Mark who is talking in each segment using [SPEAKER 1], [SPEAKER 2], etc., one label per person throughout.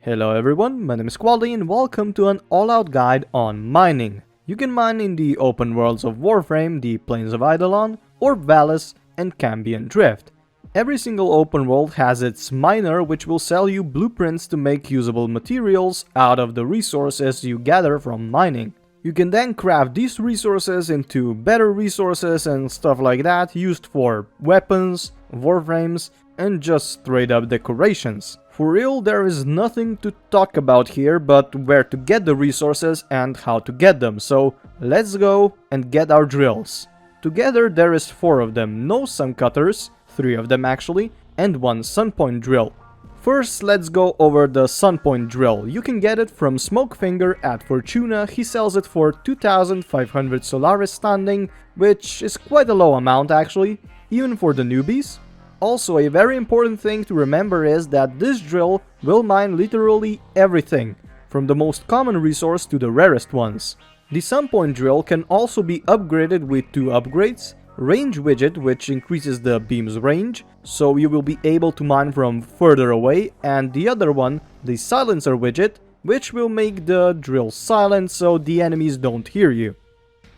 [SPEAKER 1] Hello everyone, my name is QuadLy and welcome to an all-out guide on mining. You can mine in the open worlds of Warframe, the plains of Eidolon, Orb Vallis, and Cambion Drift. Every single open world has its miner, which will sell you blueprints to make usable materials out of the resources you gather from mining. You can then craft these resources into better resources and stuff like that, used for weapons, warframes, and just straight up decorations. For real, there is nothing to talk about here but where to get the resources and how to get them, so let's go and get our drills. Together there is 4 of them, no sun cutters, 3 of them actually, and 1 sunpoint drill. First, let's go over the sunpoint drill. You can get it from Smokefinger at Fortuna. He sells it for 2500 Solaris standing, which is quite a low amount actually, even for the newbies. Also, a very important thing to remember is that this drill will mine literally everything, from the most common resource to the rarest ones. The sunpoint drill can also be upgraded with 2 upgrades. Range widget, which increases the beam's range, so you will be able to mine from further away, and the other one, the silencer widget, which will make the drill silent so the enemies don't hear you.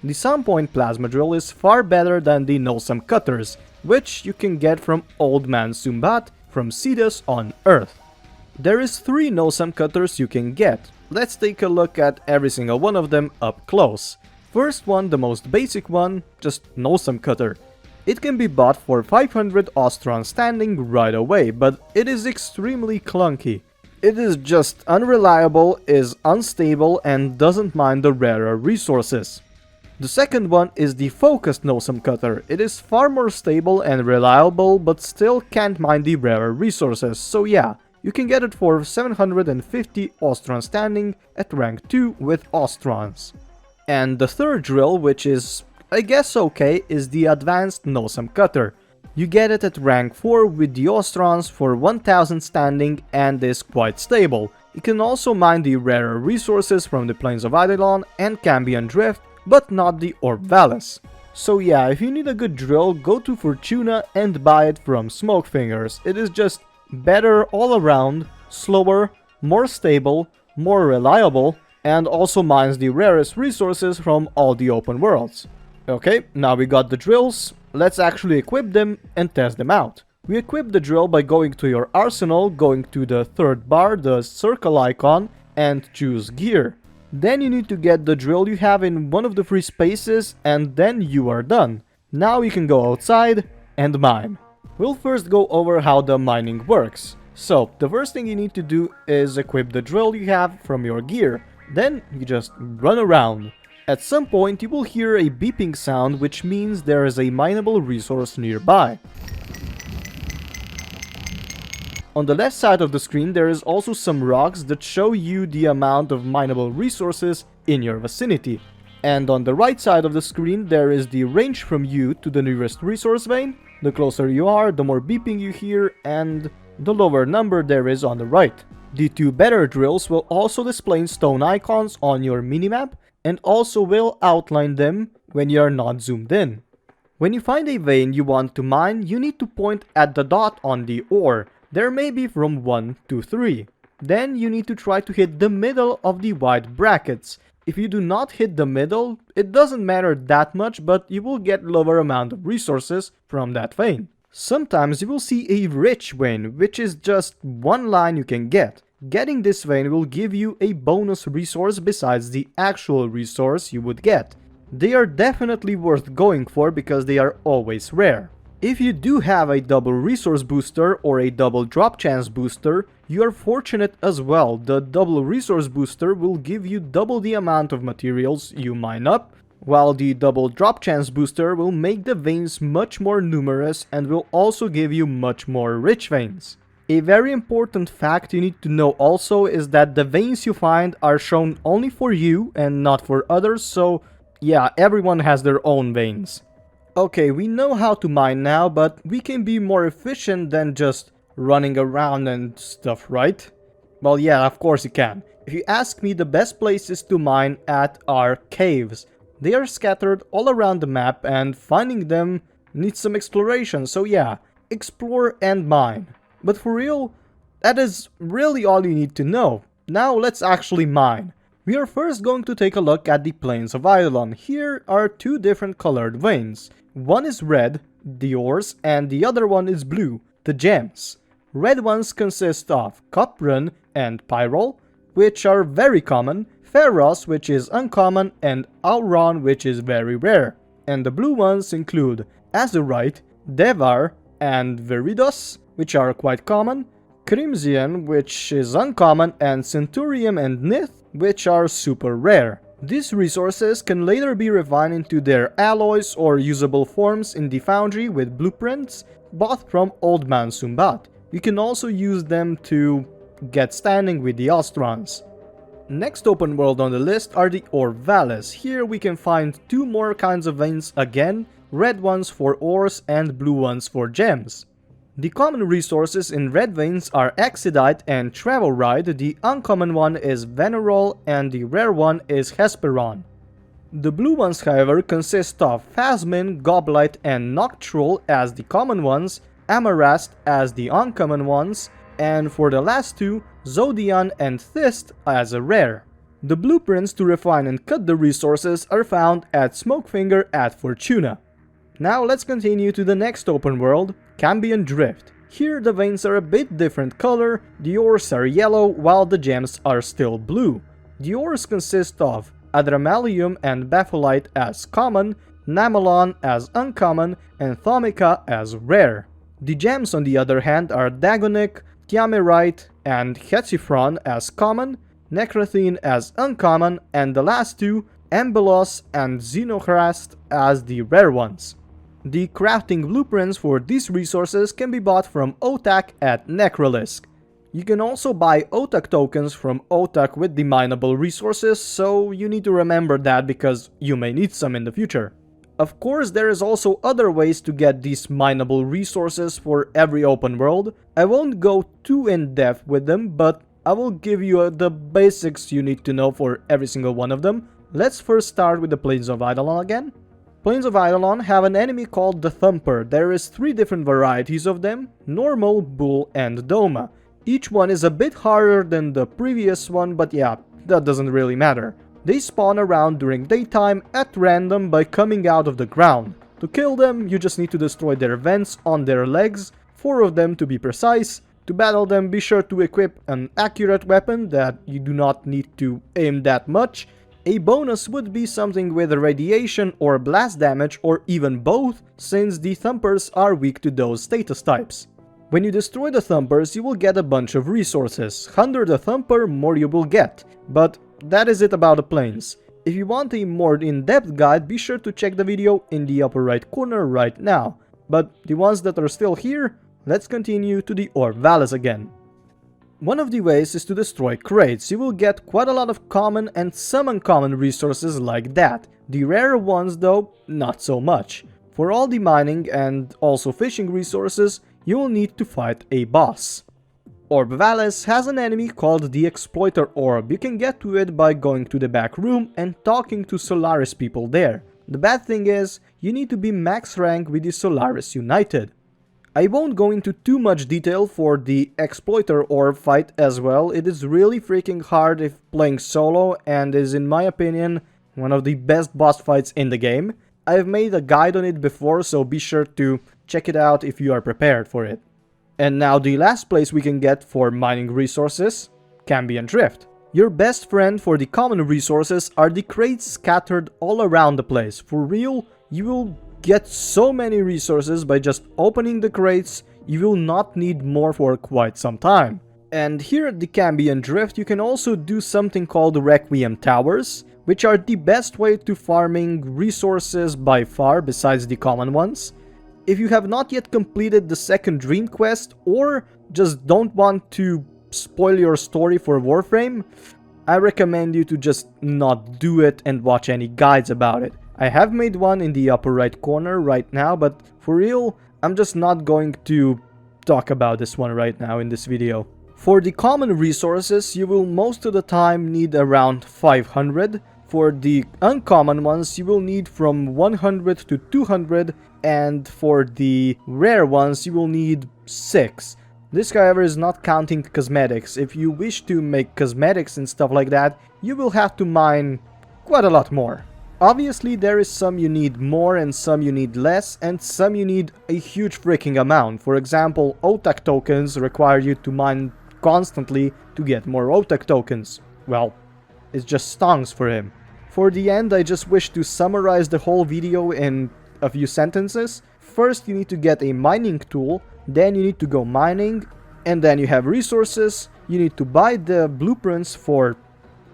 [SPEAKER 1] The sunpoint plasma drill is far better than the no-sum cutters, which you can get from Old Man Sumbat from Cetus on Earth. There is 3 no-sum cutters you can get. Let's take a look at every single one of them up close. First one, the most basic one, just no-sum cutter. It can be bought for 500 Ostron standing right away, but it is extremely clunky. It is just unreliable, is unstable, and doesn't mine the rarer resources. The second one is the focused no-sum cutter. It is far more stable and reliable, but still can't mine the rarer resources, so yeah, you can get it for 750 Ostron standing at rank 2 with Ostrons. And the third drill, which is, I guess okay, is the advanced no-sum cutter. You get it at rank 4 with the Ostrons for 1000 standing and is quite stable. You can also mine the rarer resources from the plains of Eidolon and Cambion Drift, but not the Orb Vallis. So yeah, if you need a good drill, go to Fortuna and buy it from Smokefingers. It is just better all around, slower, more stable, more reliable, and also mines the rarest resources from all the open worlds. Okay, now we got the drills, let's actually equip them and test them out. We equip the drill by going to your arsenal, going to the third bar, the circle icon, and choose gear. Then you need to get the drill you have in one of the free spaces, and then you are done. Now you can go outside and mine. We'll first go over how the mining works. So, the first thing you need to do is equip the drill you have from your gear. Then you just run around. At some point you will hear a beeping sound, which means there is a mineable resource nearby. On the left side of the screen there is also some rocks that show you the amount of mineable resources in your vicinity. And on the right side of the screen there is the range from you to the nearest resource vein. The closer you are, the more beeping you hear, and the lower number there is on the right. The 2 better drills will also display stone icons on your minimap and also will outline them when you are not zoomed in. When you find a vein you want to mine, you need to point at the dot on the ore. There may be from 1 to 3. Then you need to try to hit the middle of the white brackets. If you do not hit the middle, it doesn't matter that much, but you will get lower amount of resources from that vein. Sometimes you will see a rich vein, which is just one line you can get. Getting this vein will give you a bonus resource besides the actual resource you would get. They are definitely worth going for because they are always rare. If you do have a double resource booster or a double drop chance booster, you are fortunate as well. The double resource booster will give you double the amount of materials you mine up, while the double drop chance booster will make the veins much more numerous and will also give you much more rich veins. A very important fact you need to know also is that the veins you find are shown only for you and not for others, so yeah, everyone has their own veins. Okay, we know how to mine now, but we can be more efficient than just running around and stuff, right? Well, yeah, of course you can. If you ask me, the best places to mine at are caves. They are scattered all around the map and finding them needs some exploration, so yeah, explore and mine. But for real, that is really all you need to know. Now let's actually mine. We are first going to take a look at the plains of Eidolon. Here are two different colored veins. One is red, the ores, and the other one is blue, the gems. Red ones consist of Copran and Pyrrole, which are very common, Ferros, which is uncommon, and Auron, which is very rare. And the blue ones include Azurite, Devar, and Viridos, which are quite common, Crimson, which is uncommon, and Centurium and Nith, which are super rare. These resources can later be refined into their alloys or usable forms in the foundry with blueprints bought from Old Man Sumbat. You can also use them to get standing with the Ostrons. Next open world on the list are the Orb Vallis. Here we can find two more kinds of veins again, red ones for ores and blue ones for gems. The common resources in red veins are Exodite and Travelride, the uncommon one is Venerol and the rare one is Hesperon. The blue ones, however, consist of Phasmin, Goblite and Noctrol as the common ones, Amarast as the uncommon ones, and for the last two, Zodion and Thist as a rare. The blueprints to refine and cut the resources are found at Smokefinger at Fortuna. Now let's continue to the next open world, Cambion Drift. Here the veins are a bit different color, the ores are yellow while the gems are still blue. The ores consist of Adramalium and Bapholite as common, Namelon as uncommon, and Thomica as rare. The gems on the other hand are Dagonic, Tiamerite, and Hetsifron as common, Necrothene as uncommon, and the last two, Embelos and Xenochrast as the rare ones. The crafting blueprints for these resources can be bought from Otak at Necrolisk. You can also buy Otak tokens from Otak with the mineable resources, so you need to remember that because you may need some in the future. Of course, there is also other ways to get these mineable resources for every open world. I won't go too in depth with them, but I will give you the basics you need to know for every single one of them. Let's first start with the Plains of Eidolon again. Plains of Eidolon have an enemy called the Thumper. There is 3 different varieties of them, Normal, Bull and Doma. Each one is a bit harder than the previous one, but yeah, that doesn't really matter. They spawn around during daytime at random by coming out of the ground. To kill them, you just need to destroy their vents on their legs, 4 of them to be precise. To battle them, be sure to equip an accurate weapon that you do not need to aim that much. A bonus would be something with radiation or blast damage or even both, since the Thumpers are weak to those status types. When you destroy the Thumpers, you will get a bunch of resources. 100 the Thumper, more you will get. But that is it about the plains. If you want a more in-depth guide, be sure to check the video in the upper right corner right now. But the ones that are still here, let's continue to the Orb Vallis again. One of the ways is to destroy crates. You will get quite a lot of common and some uncommon resources like that. The rare ones though, not so much. For all the mining and also fishing resources, you will need to fight a boss. Orb Vallis has an enemy called the Exploiter Orb. You can get to it by going to the back room and talking to Solaris people there. The bad thing is, you need to be max rank with the Solaris United. I won't go into too much detail for the Exploiter Orb fight as well. It is really freaking hard if playing solo and is, in my opinion, one of the best boss fights in the game. I've made a guide on it before, so be sure to check it out if you are prepared for it. And now the last place we can get for mining resources, Cambion Drift. Your best friend for the common resources are the crates scattered all around the place. For real, you will get so many resources by just opening the crates, you will not need more for quite some time. And here at the Cambion Drift you can also do something called Requiem Towers, which are the best way to farming resources by far besides the common ones. If you have not yet completed the second dream quest or just don't want to spoil your story for Warframe, I recommend you to just not do it and watch any guides about it. I have made one in the upper right corner right now, but for real, I'm just not going to talk about this one right now in this video. For the common resources, you will most of the time need around 500. For the uncommon ones, you will need from 100 to 200, and for the rare ones, you will need 6. This, however, is not counting cosmetics. If you wish to make cosmetics and stuff like that, you will have to mine quite a lot more. Obviously, there is some you need more and some you need less, and some you need a huge freaking amount. For example, OTAC tokens require you to mine constantly to get more OTAC tokens. Well, it's just stonks for him. For the end, I just wish to summarize the whole video in a few sentences. First, you need to get a mining tool, then you need to go mining, and then you have resources. You need to buy the blueprints for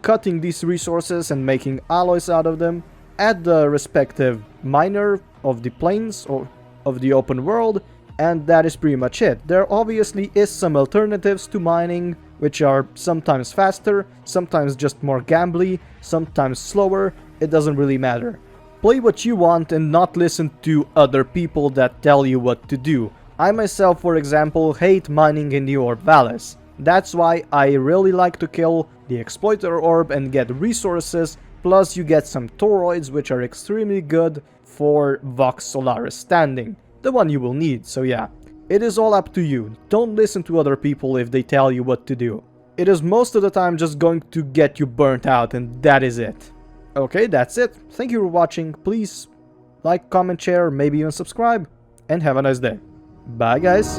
[SPEAKER 1] cutting these resources and making alloys out of them at the respective miner of the plains or of the open world, and that is pretty much it. There obviously is some alternatives to mining, which are sometimes faster, sometimes just more gambly, sometimes slower. It doesn't really matter. Play what you want and not listen to other people that tell you what to do. I myself, for example, hate mining in the Orb Vallis. That's why I really like to kill the Exploiter Orb and get resources, plus you get some toroids, which are extremely good for Vox Solaris standing, the one you will need. So yeah, it is all up to you. Don't listen to other people if they tell you what to do. It is most of the time just going to get you burnt out, and that is it. Okay, that's it. Thank you for watching. Please like, comment, share, maybe even subscribe, and have a nice day. Bye guys.